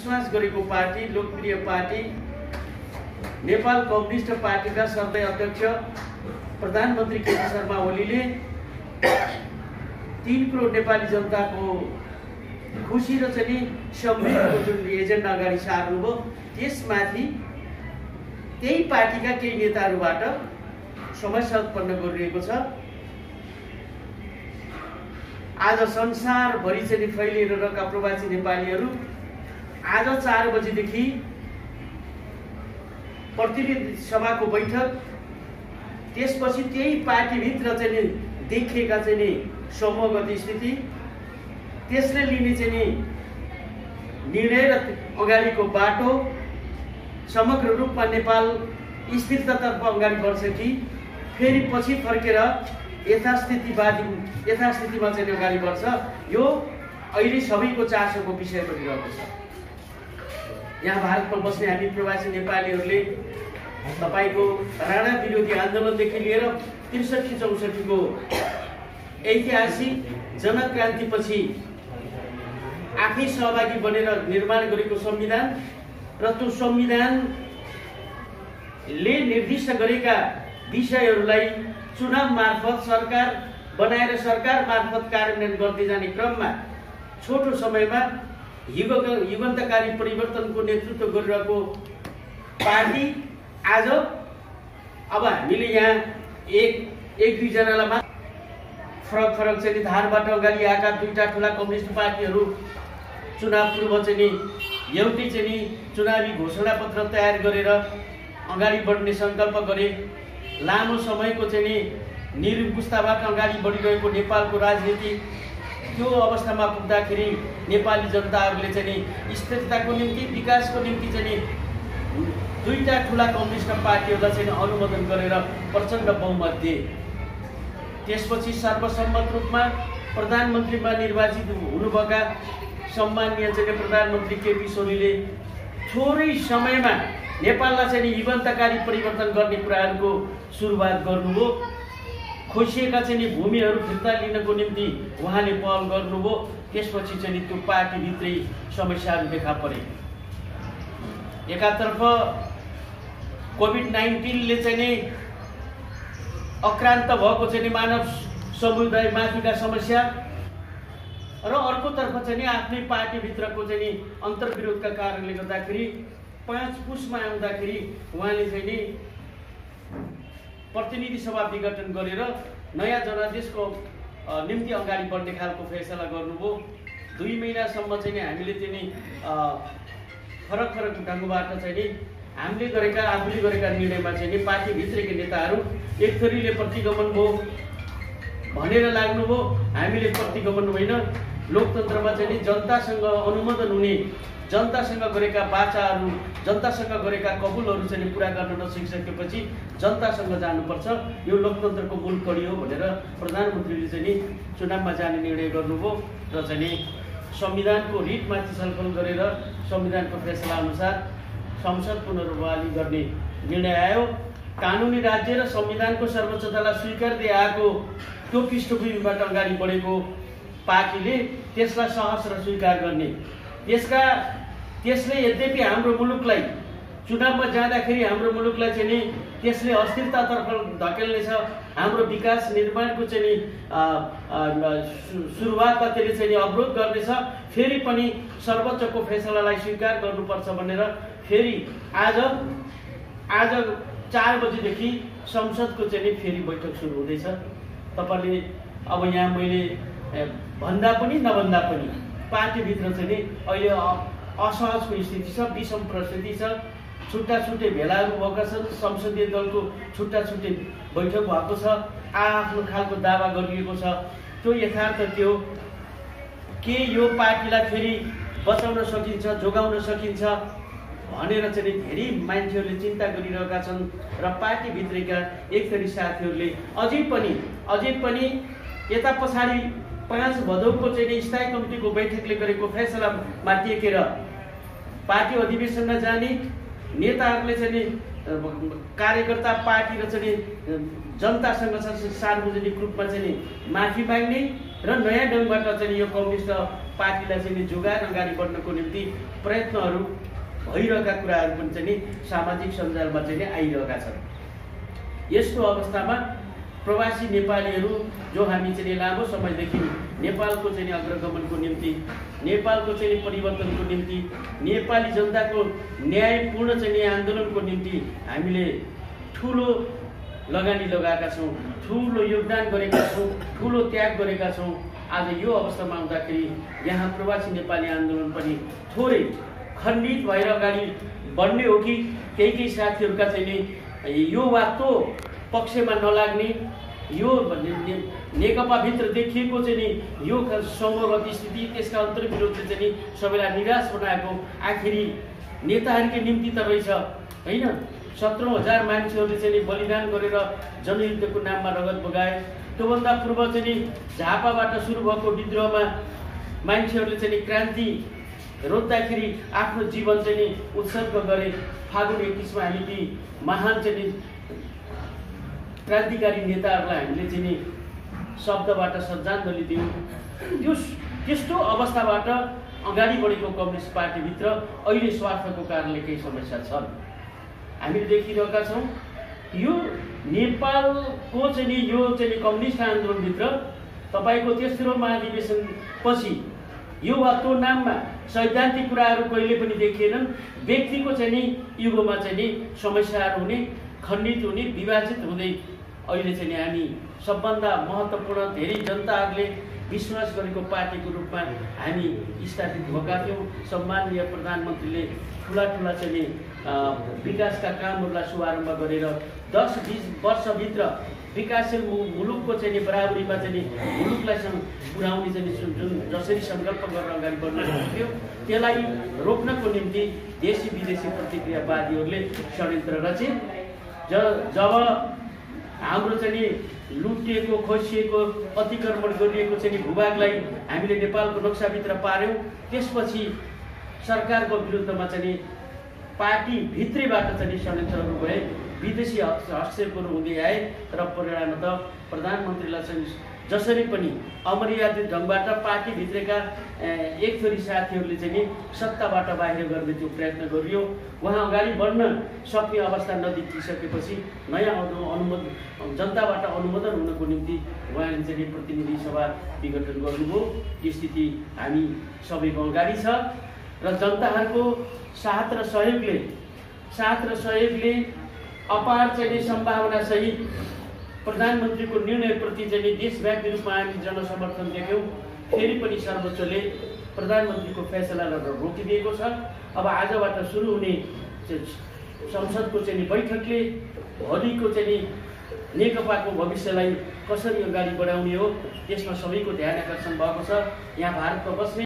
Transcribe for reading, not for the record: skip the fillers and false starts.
विश्वास गरेको पार्टी, लोकप्रिय पार्टी नेपाल कम्युनिस्ट पार्टीका सर्वोदय अध्यक्ष प्रधानमन्त्री केपी शर्मा ओलीले 3 करोड नेपाली जनताको खुसी र चाहिँ समृद्धिको जुन एजेन्डा अगाडि सार्नुभयो, त्यसमाथि त्यही पार्टीका केही नेताहरूबाट समस्या उत्पन्न गरिरहेको छ। आज संसारभरि चाहिँ फैलिएर रहेका प्रवासी नेपालीहरू आज 4 बजेदेखि प्रतिनिधि सभाको बैठक, त्यसपछि त्यही पार्टीभित्र चाहिँ देखिएका चाहिँ समूहगत स्थिति, त्यसले लिने चाहिँ निर्णय र अगाडिको बाटो समग्र रूपमा नेपाल स्थिरतातर्फ अगाडि बढ्छ कि फेरि पछि फर्केर यथास्थितिमा चाहिँ अगाडि बढ्छ, यो अहिले सबैको चासोको विषय बनिरहेको छ। यहाँ भारतमा बस्ने हामी प्रवासी नेपालीहरूले तपाईको राणा विरोधी आन्दोलनदेखि लिएर 63-64 को ऐतिहासिक जनक्रान्तिपछि आफै सहभागी बनेर निर्माण गरेको संविधान र त्यो संविधानले निर्दिष्ट गरेका विषयहरूलाई चुनाव मार्फत सरकार बनाएर सरकार मार्फत कार्यान्वयन गर्दै जाने क्रममा छोटो समयमा युगान्तकारी परिवर्तनको नेतृत्व गरिरहेको पार्टी आज अब हामीले यहाँ एक दुईजनालाई फरक चाहिँ धारबाट अगाडि आएका 2टा ठुला कम्युनिस्ट पार्टीहरू चुनाव पूर्व चाहिँ एउटै चाहिँ चुनावी घोषणा पत्र तयार गरेर अगाडि बढ्ने संकल्प गरे। लामो समयको चाहिँ निरंकुशताबाट अगाडि बढिरहेको नेपालको राजनीति त्यो अवस्थामा पुग्दाखेरि नेपाली जनताहरूले चाहिँ स्थिरताको निम्ति, विकासको निम्ति चाहिँ 2टा ठुला कम्युनिस्ट पार्टीहरूलाई चाहिँ अनुमोदन गरेर प्रचण्ड बहुमत दिए। त्यसपछि सर्वसम्मत रूपमा प्रधानमन्त्रीमा निर्वाचित हुनुभएका सम्माननीय चाहिँ प्रधानमन्त्री केपी ओलीले थोरै समयमा नेपाललाई चाहिँ युगान्तकारी परिवर्तन गर्ने कुराहरूको सुरुवात गर्नुभयो। खोसिएका चाहिँ भूमिहरू फिर्ता लिनको निम्ति उहाँले पहल गर्नुभयो। त्यसपछि चाहिँ त्यो पार्टीभित्रै समस्याहरू देखा परे। एकातर्फ कोभिड-19ले चाहिँ अक्रान्त भएको चाहिँ मानव समुदायमाथिका समस्या र अर्कोतर्फ चाहिँ आफ्नै पार्टीभित्रको चाहिँ अन्तर्विरोधका कारणले गर्दाखेरि 5 पुसमा आउँदाखेरि उहाँले चाहिँ प्रतिनिधि सभा विघटन गरेर नयाँ जनादेशको निम्ति अगाडि बढ्ने खालको फैसला गर्नुभयो। 2 महिनासम्म चाहिँ हामीले चाहिँ फरक ढङ्गबाट चाहिँ आफूले गरेका निर्णयमा चाहिँ पार्टीभित्रका नेताहरू एक थरीले प्रतिगमन भयो भनेर लाग्नुभयो। हामीले प्रतिगमन होइन, लोकतन्त्रमा चाहिँ जनतासँग अनुमोदन हुने, जनतासँग गरेका वाचाहरू, जनतासँग गरेका कबुलहरू चाहिँ पुरा गर्न नसकिसकेपछि जनतासँग जानुपर्छ, यो लोकतन्त्रको मूल कडी हो भनेर प्रधानमन्त्रीले चाहिँ चुनावमा जाने निर्णय गर्नुभयो र चाहिँ संविधानको रिटमाथि छलफल गरेर संविधानको फैसला अनुसार संसद पुनर्बहाली गर्ने निर्णय आयो। कानुनी राज्य र संविधानको सर्वोच्चतालाई स्वीकार्दै आएको त्यो पृष्ठभूमिबाट अगाडि बढेको पार्टीले त्यसलाई सहज र स्वीकार गर्ने, त्यसले यद्यपि हाम्रो मुलुकलाई चुनावमा जाँदाखेरि हाम्रो मुलुकलाई चाहिँ त्यसले अस्थिरतातर्फ धकेल्नेछ, हाम्रो विकास निर्माणको चाहिँ सुरुवातमा त्यसले चाहिँ अवरोध गर्नेछ, फेरि पनि सर्वोच्चको फैसलालाई स्वीकार गर्नुपर्छ भनेर फेरि आज 4 बजेदेखि संसदको चाहिँ फेरि बैठक सुरु हुँदैछ। तपाईले अब यहाँ मैले भन्दा पनि नभन्दा पनि पार्टीभित्र चाहिँ अहिले असहजको स्थिति छ, विषम परिस्थिति छ, छुट्टा-छुट्टै भेलाहरू भएका छन्, संसदीय दलको छुट्टा-छुट्टै बैठक भएको छ, आफ्नो खालको दावा गरिएको छ। त्यो यथार्थ त्यो के यो पार्टीलाई फेरि बचाउन सकिन्छ, जोगाउन सकिन्छ भनेर चाहिँ धेरै मान्छेहरूले चिन्ता गरिरहेका छन् र पार्टीभित्रका एक थरी साथीहरूले अझै पनि यता पछाडि 5 भदौको चाहिँ स्थायी कमिटीको बैठकले गरेको फैसलामा टेकेर पार्टी अधिवेशनमा जाने, नेताहरूले चाहिँ कार्यकर्ता पार्टी र चाहिँ जनतासँग सार्वजनिक रूपमा चाहिँ माफी माग्ने, र नयाँ ढङ्गबाट चाहिँ यो कम्युनिस्ट पार्टीलाई चाहिँ जोगाएर अगाडि बढ्नको निम्ति प्रयत्नहरू भइरहेका कुराहरू पनि चाहिँ सामाजिक सञ्जालमा चाहिँ आइरहेका छन्। यस्तो अवस्थामा प्रवासी नेपालीहरू जो हामी चाहिँ लामो समयदेखि नेपालको चाहिँ अग्रगमनको निम्ति, नेपालको चाहिँ परिवर्तनको निम्ति, नेपाली जनताको न्यायपूर्ण चाहिँ आन्दोलनको निम्ति हामीले ठुलो लगानी लगाएका छौँ, ठुलो योगदान गरेका छौँ, ठुलो त्याग गरेका छौँ। आज यो अवस्थामा आउँदाखेरि यहाँ प्रवासी नेपाली आन्दोलन पनि थोरै खण्डित भएर अगाडि बढ्ने हो कि केही साथीहरूका चाहिँ यो वा तो पक्षमा नलाग्ने, यो नेकपाभित्र देखिएको चाहिँ यो समूहगत स्थिति, त्यसका अन्तर्विरोधले चाहिँ सबैलाई निराश बनाएको आखिरी नेताहरूकै निम्ति त रहेछ होइन। 17,000 मान्छेहरूले चाहिँ बलिदान गरेर जनयुद्धको नाममा रगत बगाए। त्योभन्दा पूर्व चाहिँ झापाबाट सुरु भएको विद्रोहमा मान्छेहरूले चाहिँ क्रान्ति रोज्दाखेरि आफ्नो जीवन चाहिँ उत्सर्ग गरे। फागुन 21 मा हामी ती महान चाहिँ क्रान्तिकारी नेताहरूलाई हामीले चाहिँ शब्दबाट श्रद्धाञ्जली दियौँ। त्यस्तो अवस्थाबाट अगाडि बढेको कम्युनिस्ट पार्टीभित्र अहिले स्वार्थको कारणले केही समस्या छन्। हामीले देखिरहेका छौँ यो नेपालको चाहिँ यो चाहिँ कम्युनिस्ट आन्दोलनभित्र तपाईँको तेस्रो महाधिवेशन पछि यो वा त्यो नाममा सैद्धान्तिक कुराहरू कहिले पनि देखिएनन्। व्यक्तिको चाहिँ युगमा चाहिँ समस्याहरू हुने, खण्डित हुने, विभाजित हुँदै अहिले चाहिँ हामी सबभन्दा महत्त्वपूर्ण धेरै जनताहरूले विश्वास गरेको पार्टीको रूपमा हामी स्थापित भएका थियौँ। सम्माननीय प्रधानमन्त्रीले ठुला चाहिँ विकासका कामहरूलाई शुभारम्भ गरेर 10-20 वर्षभित्र विकासशील मुलुकको चाहिँ बराबरीमा चाहिँ मुलुकलाई पुर्याउने चाहिँ जुन जसरी सङ्कल्प गरेर अगाडि बढ्नु थियो त्यसलाई रोक्नको निम्ति देशी विदेशी प्रतिक्रियावादीहरूले षड्यन्त्र रचे। जब हाम्रो चाहिँ लुटिएको, खोसिएको, अतिक्रमण गरिएको चाहिँ भूभागलाई हामीले नेपालको नक्साभित्र पार्यौँ, त्यसपछि सरकारको विरुद्धमा चाहिँ पार्टी भित्रैबाट चाहिँ षड्यन्त्रहरू भए, विदेशी हस्तक्षेपहरू हुँदै आए र परिणामत प्रधानमन्त्रीलाई चाहिँ जसरी पनि अमर्यादित ढङ्गबाट पार्टीभित्रका एक थोरी साथीहरूले चाहिँ सत्ताबाट बाहिर गर्ने त्यो प्रयत्न गरियो। उहाँ अगाडि बढ्न सक्ने अवस्था नदेखिसकेपछि नयाँ अनुमोदन जनताबाट अनुमोदन हुनको निम्ति उहाँले चाहिँ प्रतिनिधि सभा विघटन गर्नुभयो। यो स्थिति हामी सबैको अगाडि छ र जनताहरूको साथ र सहयोगले अपार चाहिँ सम्भावना सहित प्रधानमन्त्रीको निर्णयप्रति चाहिँ देशव्यापी रूपमा हामी जनसमर्थन देख्यौँ। फेरि पनि सर्वोच्चले प्रधानमन्त्रीको फैसलालाई रोकिदिएको छ। अब आजबाट सुरु हुने संसदको चाहिँ बैठकले भोलिको चाहिँ नेकपाको भविष्यलाई कसरी अगाडि बढाउने हो त्यसमा सबैको ध्यान आकर्षण भएको छ। यहाँ भारतमा बस्ने